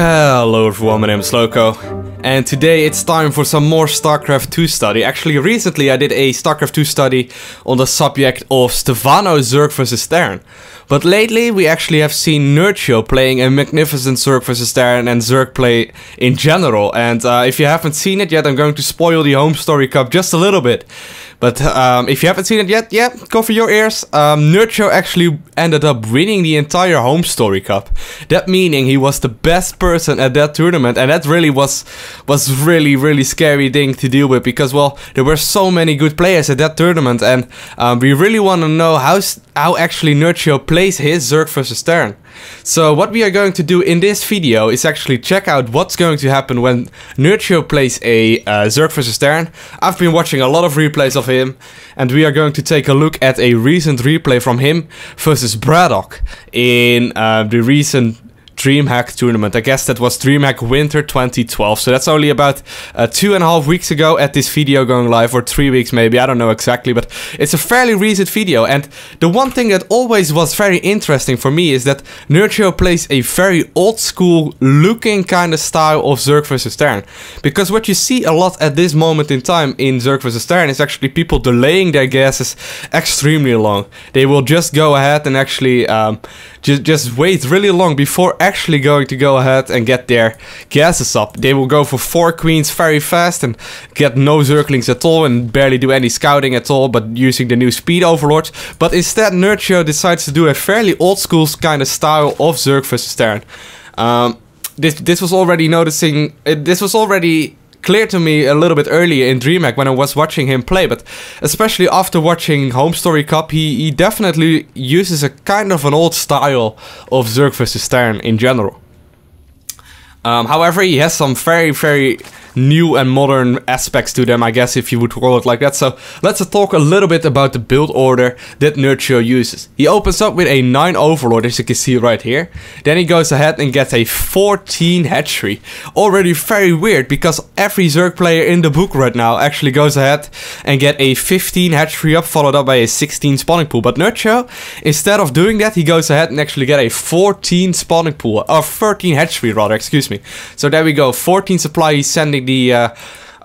Hello everyone, my name is Lowko, and today it's time for some more StarCraft II study. Actually, recently I did a StarCraft II study on the subject of Stefano Zerg vs Terran. But lately we actually have seen Nerchio playing a magnificent Zerg vs Terran and Zerg play in general. And if you haven't seen it yet, I'm going to spoil the home story cup just a little bit. But if you haven't seen it yet, yeah, cover your ears. Nerchio actually ended up winning the entire home story cup. That meaning he was the best person at that tournament, and that really was really scary thing to deal with, because well, there were so many good players at that tournament, and we really want to know how actually Nerchio plays his Zerg vs Terran. So what we are going to do in this video is actually check out what's going to happen when Nerchio plays a Zerg vs Terran. I've been watching a lot of replays of him, and we are going to take a look at a recent replay from him versus Braddock in the recent DreamHack tournament. I guess that was DreamHack Winter 2012, so that's only about 2.5 weeks ago at this video going live, or 3 weeks maybe, I don't know exactly, but it's a fairly recent video. And the one thing that always was very interesting for me is that Nerchio plays a very old school looking kind of style of Zerg vs Terran, because what you see a lot at this moment in time in Zerg vs Terran is actually people delaying their gases extremely long. They will just go ahead and actually just wait really long before actually going to go ahead and get their gases up. They will go for 4 queens very fast and get no Zerglings at all and barely do any scouting at all, but using the new speed overlords. But instead Nerchio decides to do a fairly old school kind of style of Zerg vs Terran. This was already clear to me a little bit earlier in DreamHack when I was watching him play, but especially after watching Home Story Cup, he definitely uses a kind of an old style of Zerg vs Terran in general. However, he has some very new and modern aspects to them, I guess, if you would call it like that. So let's talk a little bit about the build order that Nerchio uses. He opens up with a 9 Overlord, as you can see right here. Then he goes ahead and gets a 14 hatchery. Already very weird, because every Zerg player in the book right now actually goes ahead and get a 15 hatchery up, followed up by a 16 spawning pool. But Nerchio, instead of doing that, he goes ahead and actually get a 14 spawning pool, or 13 hatchery rather, excuse me. So there we go, 14 supply. He's sending the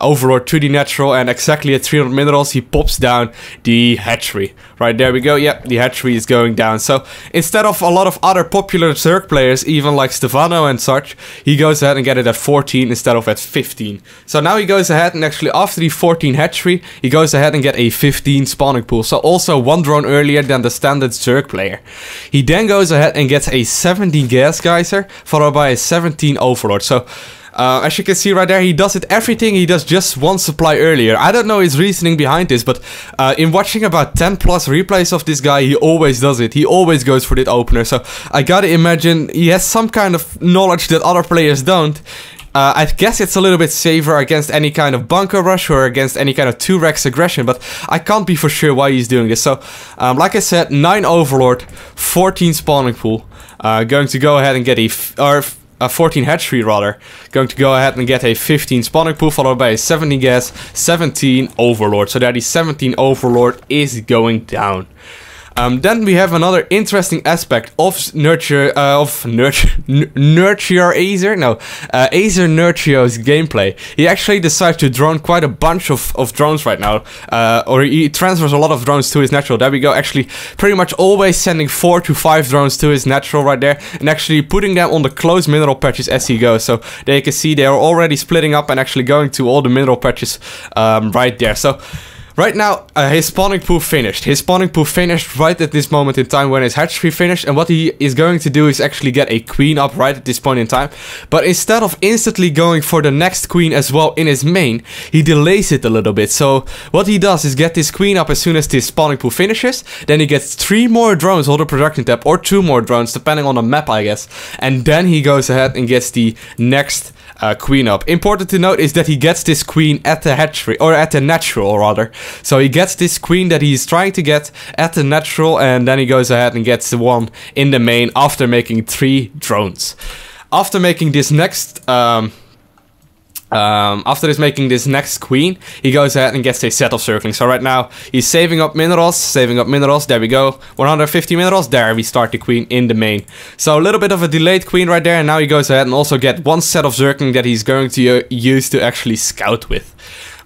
Overlord to the natural, and exactly at 300 minerals he pops down the hatchery. Right, there we go, yep, the hatchery is going down. So instead of a lot of other popular Zerg players, even like Stefano and such, he goes ahead and get it at 14 instead of at 15. So now he goes ahead and actually, after the 14 hatchery, he goes ahead and get a 15 spawning pool. So also 1 drone earlier than the standard Zerg player. He then goes ahead and gets a 17 gas geyser, followed by a 17 Overlord. So as you can see right there, he does everything he does just 1 supply earlier. I don't know his reasoning behind this, but in watching about 10 plus replays of this guy, he always does it. He always goes for that opener. So I gotta imagine he has some kind of knowledge that other players don't. I guess it's a little bit safer against any kind of bunker rush or against any kind of 2-rex aggression, but I can't be for sure why he's doing this. So, like I said, 9 Overlord, 14 spawning pool. Going to go ahead and get a 14 hatchery rather. Going to go ahead and get a 15 spawning pool, followed by a 17 gas, 17 Overlord. So that the 17 Overlord is going down. Then we have another interesting aspect of AcerNerchio's gameplay. He actually decides to drone quite a bunch of drones right now, or he transfers a lot of drones to his natural. There we go, actually pretty much always sending 4 to 5 drones to his natural right there, and actually putting them on the closed mineral patches as he goes. So there you can see they are already splitting up and actually going to all the mineral patches right there. So right now, his spawning pool finished. His spawning pool finished right at this moment in time when his hatchery finished. And what he is going to do is actually get a queen up right at this point in time. But instead of instantly going for the next queen as well in his main, he delays it a little bit. So what he does is get this queen up as soon as this spawning pool finishes. Then he gets 3 more drones on the production tab, or 2 more drones, depending on the map, I guess. And then he goes ahead and gets the next queen up. Important to note is that he gets this queen at the hatchery, or at the natural rather. So he gets this queen that he's trying to get at the natural, and then he goes ahead and gets the one in the main after making 3 drones. After making this next After this making this next queen, he goes ahead and gets a set of Zerglings. So right now, he's saving up minerals, there we go, 150 minerals, there we start the queen in the main. So a little bit of a delayed queen right there, and now he goes ahead and also get one set of Zergling that he's going to use to actually scout with.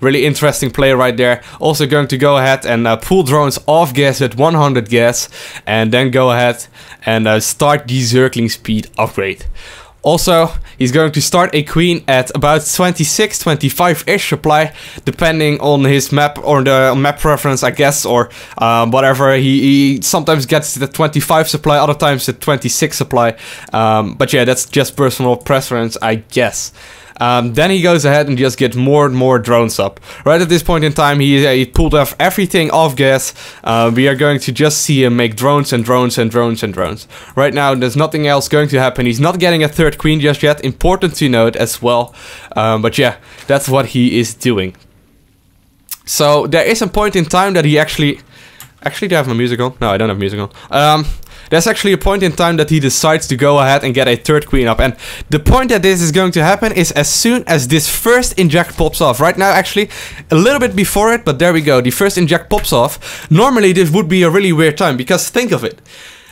Really interesting play right there. Also going to go ahead and pull drones off gas with 100 gas, and then go ahead and start the Zergling speed upgrade. Also, he's going to start a queen at about 26, 25-ish supply, depending on his map or the map preference, I guess, or whatever. He sometimes gets the 25 supply, other times the 26 supply. But yeah, that's just personal preference, I guess. Then he goes ahead and just gets more and more drones up. Right at this point in time, he pulled off everything off gas. We are going to just see him make drones and drones and drones and drones. Right now, there's nothing else going to happen. He's not getting a third queen just yet. Important to note as well. But yeah, that's what he is doing. So there is a point in time that he actually... Actually, do I have my music on? No, I don't have music on. There's actually a point in time that he decides to go ahead and get a third queen up. And the point that this is going to happen is as soon as this first inject pops off. Right now, actually, a little bit before it, but there we go. The first inject pops off. Normally, this would be a really weird time, because think of it.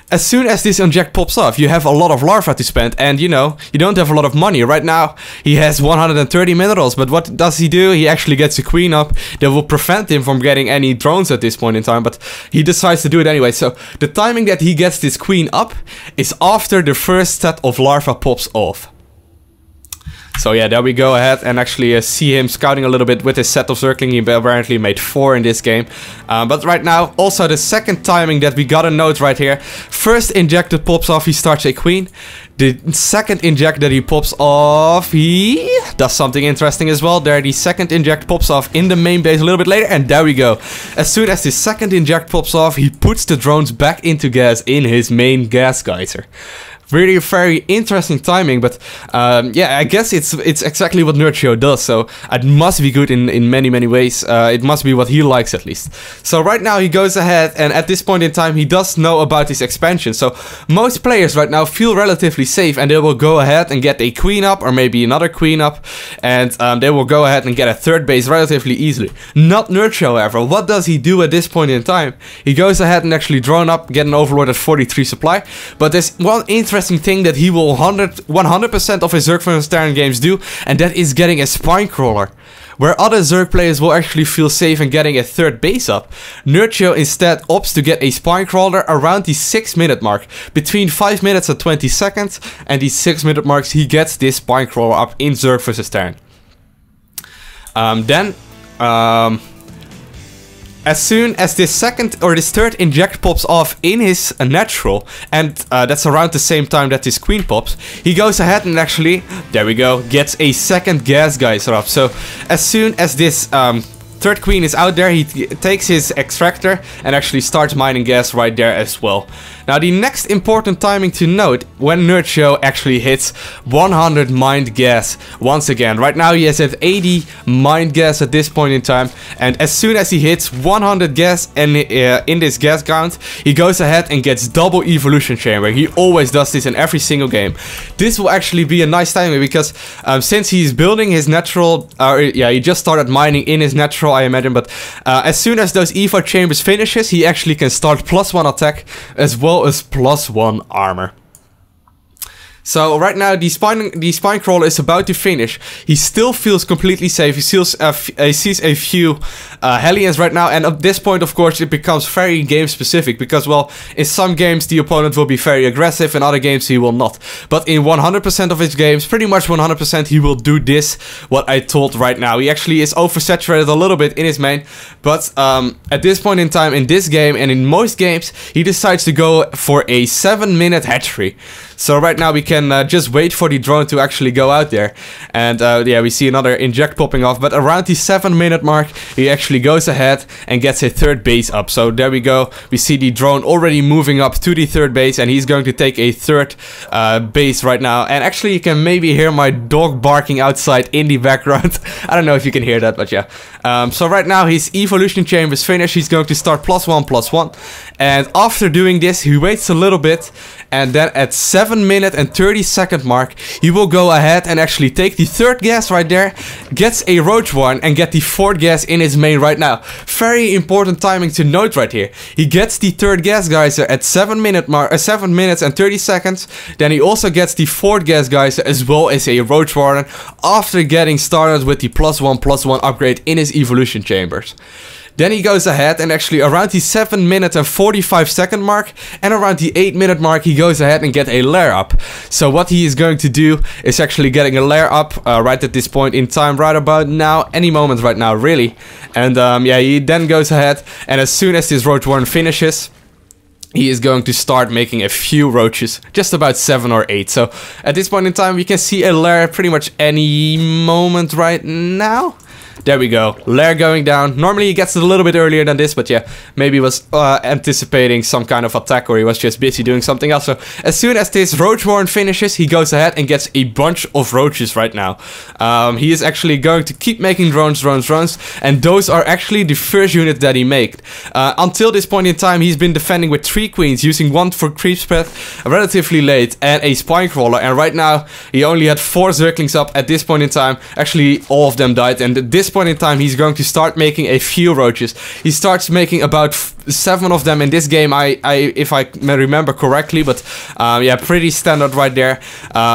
As soon as this inject pops off, you have a lot of larvae to spend, and you know, you don't have a lot of money. Right now, he has 130 minerals, but what does he do? He actually gets a queen up that will prevent him from getting any drones at this point in time, but he decides to do it anyway. So, the timing that he gets this queen up is after the first set of larvae pops off. So yeah, there we go ahead and actually see him scouting a little bit with his set of Zergling. He apparently made 4 in this game. But right now, also the second timing that we gotta note right here. First injected pops off, he starts a queen. The second inject that he pops off, he does something interesting as well. There, the second inject pops off in the main base a little bit later, and there we go. As soon as the second inject pops off, he puts the drones back into gas in his main gas geyser. Really very interesting timing, but yeah, I guess it's exactly what Nerchio does, so it must be good in many ways. It must be what he likes at least. So right now he goes ahead, and at this point in time he does know about this expansion, so most players right now feel relatively safe, and they will go ahead and get a queen up, or maybe another queen up, and they will go ahead and get a third base relatively easily. Not Nerchio, however. What does he do at this point in time? He goes ahead and actually drone up, get an Overlord at 43 supply, but there's one interesting thing that he will 100% of his Zerg vs Terran games do, and that is getting a spine crawler. Where other Zerg players will actually feel safe in getting a third base up, Nerchio instead opts to get a spine crawler around the 6-minute mark. Between 5 minutes and 20 seconds and the 6-minute marks, he gets this spine crawler up in Zerg vs Terran. As soon as this second or this third inject pops off in his natural, and that's around the same time that this queen pops, he goes ahead and actually, there we go, gets a second gas geyser up. So as soon as this third queen is out there, he takes his extractor and actually starts mining gas right there as well. Now the next important timing to note, when Nerchio actually hits 100 mined gas once again. Right now he has at 80 mined gas at this point in time, and as soon as he hits 100 gas and in this gas count, he goes ahead and gets double evolution chamber. He always does this in every single game. This will actually be a nice timing because since he's building his natural, yeah, he just started mining in his natural, I imagine, but as soon as those evo chambers finishes, he actually can start +1 attack as well as +1 armor. So right now the spine crawler is about to finish. He still feels completely safe. He sees a few Hellions right now, and at this point of course it becomes very game specific, because well, in some games the opponent will be very aggressive, in other games he will not. But in 100% of his games, pretty much 100%, he will do this, what I told right now. He actually is oversaturated a little bit in his main, but at this point in time in this game and in most games, he decides to go for a 7-minute hatchery. So right now we can just wait for the drone to actually go out there, and yeah, we see another inject popping off, but around the 7-minute mark he actually goes ahead and gets a third base up. So there we go, we see the drone already moving up to the third base, and he's going to take a third base right now. And actually you can maybe hear my dog barking outside in the background. I don't know if you can hear that, but yeah. So right now his evolution chamber is finished. He's going to start +1/+1, and after doing this he waits a little bit, and then at 7 minutes and 30-second mark, he will go ahead and actually take the 3rd gas right there, gets a Roach one, and get the 4th gas in his main right now. Very important timing to note right here. He gets the 3rd gas geyser at 7 minutes and 30 seconds. Then he also gets the 4th gas geyser as well as a Roach warden after getting started with the +1/+1 upgrade in his evolution chambers. Then he goes ahead and actually around the 7 minute and 45 second mark and around the 8 minute mark he goes ahead and get a lair up. So what he is going to do is actually getting a lair up right at this point in time, right about now, any moment right now really. And yeah, he then goes ahead and as soon as this Roach Warden finishes, he is going to start making a few roaches, just about 7 or 8. So at this point in time we can see a lair pretty much any moment right now. There we go, lair going down. Normally he gets it a little bit earlier than this, but yeah, maybe he was anticipating some kind of attack or he was just busy doing something else. So as soon as this Roach Warren finishes, he goes ahead and gets a bunch of roaches right now. He is actually going to keep making drones, and those are actually the first unit that he made. Until this point in time, he's been defending with 3 queens, using 1 for creep spread relatively late and a spine crawler, and right now he only had 4 Zerglings up at this point in time. Actually, all of them died, and at this point in time he's going to start making a few roaches. He starts making about 7 of them in this game, if I remember correctly, but yeah, pretty standard right there.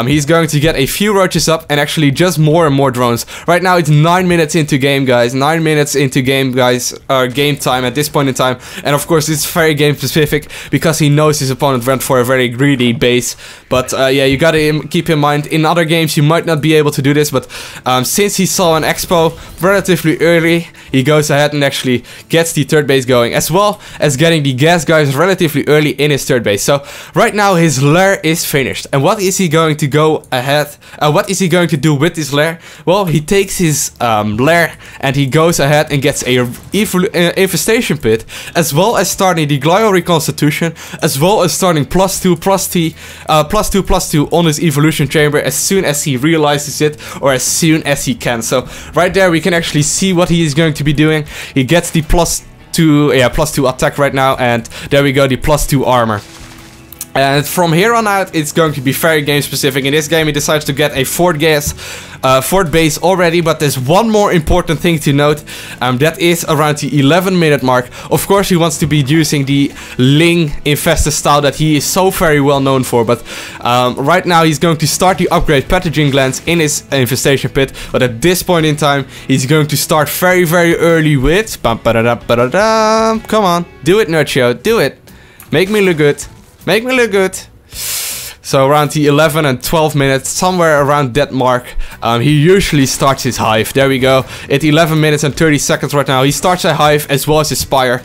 He's going to get a few roaches up and actually just more and more drones. Right now it's 9 minutes into game, guys. 9 minutes into game, guys. Game time at this point in time, and of course it's very game specific because he knows his opponent went for a very greedy base. But yeah, you gotta keep in mind, in other games you might not be able to do this, but since he saw an expo relatively early, he goes ahead and actually gets the 3rd base going, as well as getting the gas guys relatively early in his 3rd base. So right now his lair is finished, and what is he going to go ahead? What is he going to do with this lair? Well, he takes his lair and he goes ahead and gets a infestation pit, as well as starting the Glio reconstitution, as well as starting +2/+2 on his evolution chamber as soon as he realizes it, or as soon as he can. So right there we can actually see what he is going to be doing. He gets the +2 attack right now, and there we go, the +2 armor. And from here on out, it's going to be very game specific. In this game, he decides to get a 4th base already, but there's one more important thing to note. That is around the 11 minute mark. Of course, he wants to be using the ling infested style that he is so very well known for. But right now, he's going to start the upgrade pathogen glands in his infestation pit. But at this point in time, he's going to start very, very early with... Come on, do it, Nerchio, do it. Make me look good. Make me look good. So around the 11 and 12 minutes, somewhere around that mark, he usually starts his hive. There we go. At 11 minutes and 30 seconds right now, he starts a hive as well as his spire.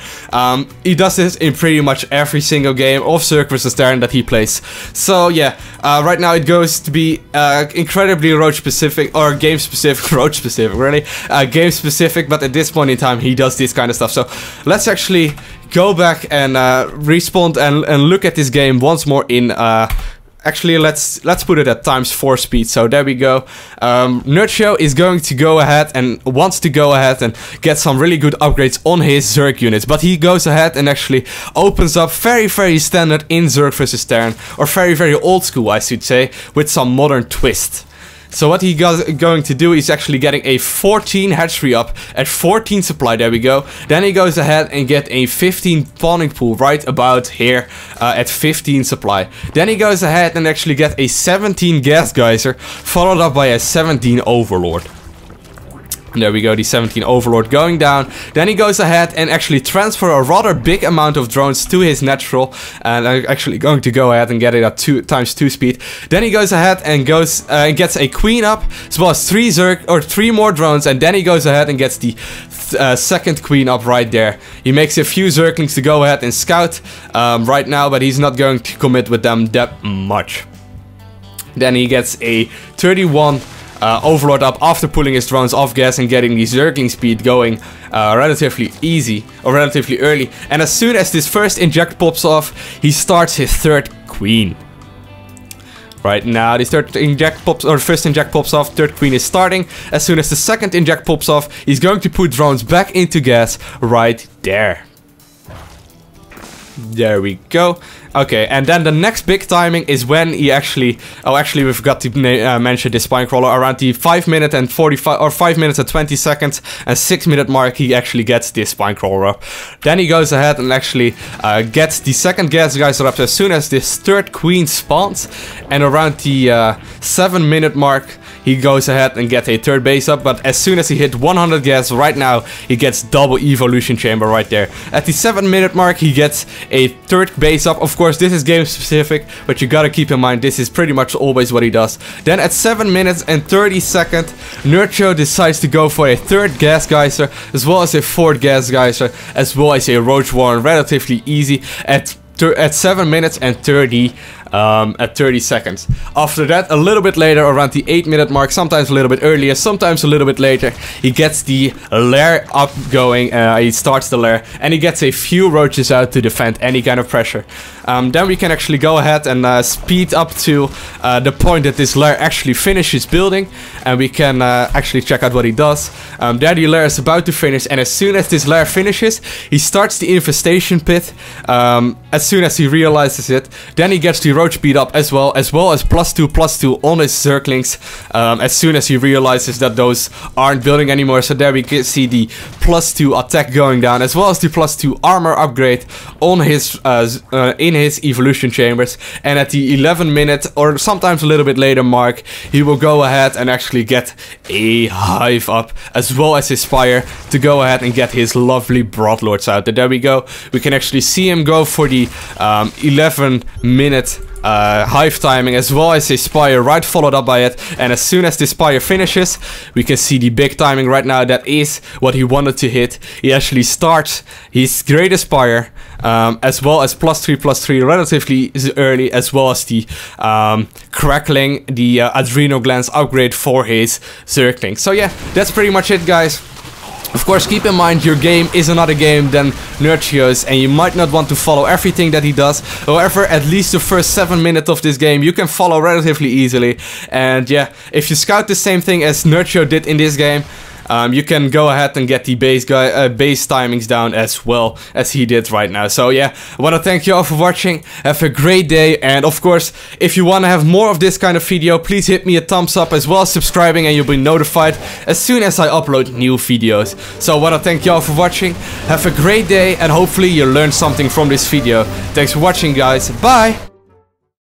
He does this in pretty much every single game of Zerg vs Terran that he plays. So yeah, right now it goes to be incredibly roach specific, or game specific, roach specific really, game specific, but at this point in time he does this kind of stuff. So let's actually go back and respawn and look at this game once more in actually, let's put it at ×4 speed. So there we go. Nerchio is going to go ahead and wants to go ahead and get some really good upgrades on his Zerg units. But he goes ahead and actually opens up very, very standard in Zerg vs Terran, or very, very old school, I should say, with some modern twist. So what he's going to do is actually getting a 14 hatchery up at 14 supply, there we go. Then he goes ahead and get a 15 spawning pool right about here at 15 supply. Then he goes ahead and actually get a 17 gas geyser, followed up by a 17 overlord. There we go, the 17 Overlord going down. Then he goes ahead and actually transfer a rather big amount of drones to his natural. And I'm actually going to go ahead and get it at ×2 speed. Then he goes ahead and gets a queen up, as well as 3 more drones. And then he goes ahead and gets the 2nd queen up right there. He makes a few Zerglings to go ahead and scout right now, but he's not going to commit with them that much. Then he gets a 31 Overlord up after pulling his drones off gas and getting the Zergling speed going relatively easy, or relatively early. And as soon as this first inject pops off, he starts his 3rd queen. Right now, this first inject pops off, 3rd queen is starting. As soon as the 2nd inject pops off, he's going to put drones back into gas right there. There we go. Okay, and then the next big timing is when he actually... Oh, actually, we forgot to mention this spine crawler. Around the 5 minute and 45... Or 5 minutes and 20 seconds and 6 minute mark, he actually gets this spine crawler up. Then he goes ahead and actually gets the second gas geyser up as soon as this third queen spawns. And around the 7 minute mark, he goes ahead and gets a third base up. But as soon as he hit 100 gas right now, he gets double evolution chamber right there. At the 7 minute mark, he gets a third base up. Of course, this is game specific, but you gotta keep in mind this is pretty much always what he does. Then at 7 minutes and 30 seconds, Nerchio decides to go for a third gas geyser, as well as a fourth gas geyser, as well as a roach warren, relatively easy at 7 minutes and 30 seconds. After that, a little bit later, around the 8 minute mark, sometimes a little bit earlier, sometimes a little bit later, he gets the lair up going, he starts the lair, and he gets a few roaches out to defend any kind of pressure. Then we can actually go ahead and speed up to the point that this lair actually finishes building, and we can actually check out what he does. There the lair is about to finish, and as soon as this lair finishes, he starts the infestation pit. As soon as he realizes it, then he gets the roach speed up as well as +2/+2 on his Zerglings. As soon as he realizes that those aren't building anymore, so there we can see the +2 attack going down, as well as the +2 armor upgrade on his in his evolution chambers. And at the 11 minute or sometimes a little bit later mark, he will go ahead and actually get a hive up, as well as his spire, to go ahead and get his lovely broadlords out. And there we go. We can actually see him go for the 11 minute hive timing, as well as a spire right followed up by it. And as soon as this spire finishes, we can see the big timing right now. That is what he wanted to hit. He actually starts his greatest spire, as well as +3/+3 relatively early, as well as the crackling, the adrenal glands upgrade for his Zergling. So yeah, that's pretty much it, guys. Of course, keep in mind your game is another game than Nerchio's, and you might not want to follow everything that he does. However, at least the first 7 minutes of this game you can follow relatively easily. And yeah, if you scout the same thing as Nerchio did in this game, you can go ahead and get the base timings down as well as he did right now. So yeah, I want to thank you all for watching. Have a great day, and of course, if you want to have more of this kind of video, please hit me a thumbs up, as well as subscribing, and you'll be notified as soon as I upload new videos. So I want to thank you all for watching. Have a great day, and hopefully you learned something from this video. Thanks for watching, guys. Bye!